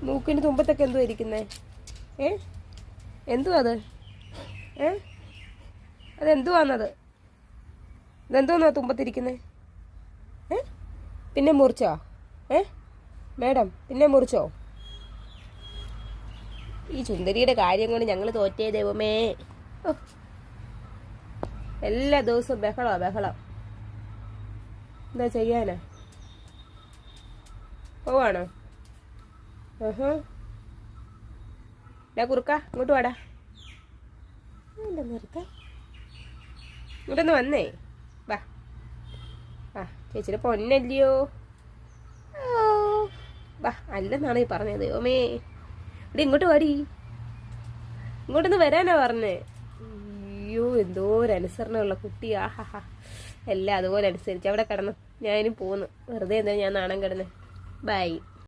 മൂക്കിന് തുമ്പത്തൊക്കെ എന്തുവാ ഇരിക്കുന്നേ? എന്തുവാ അത്? അതെന്തുവാന്നത്? ഇതെന്തോന്നാ തുമ്പത്തിരിക്കുന്നേ? പിന്നെ മുറിച്ചോ? മേഡം പിന്നെ മുറിച്ചോ? ഈ ചുന്ദരിയുടെ കാര്യം കൊണ്ട് ഞങ്ങൾ തോറ്റേ ദൈവമേ. എല്ലാ ദിവസവും ബഹളം. എന്താ ചെയ്യാനാ? പോവാണോ? കുറുക്ക ഇങ്ങോട്ട് വാടാ. നിർത്ത ഇങ്ങോട്ടൊന്ന് വന്നേ. വാ ചേച്ചിയുടെ പൊന്നല്ലയോ. വാ അല്ലെന്നാണ് ഈ പറഞ്ഞത്. ദൈവമേ ഇവിടെ ഇങ്ങോട്ട് വാടി. ഇങ്ങോട്ടൊന്ന് വരാനാ പറഞ്ഞേ. അയ്യോ എന്തോ ഒരു അനുസരണമുള്ള കുട്ടി. ആഹാ എല്ലാം അതുപോലെ അനുസരിച്ച് അവിടെ കിടന്നു. ഞാനിനി പോന്നു. വെറുതെ എന്താ ഞാൻ നാണം കിടന്ന്. ബൈ.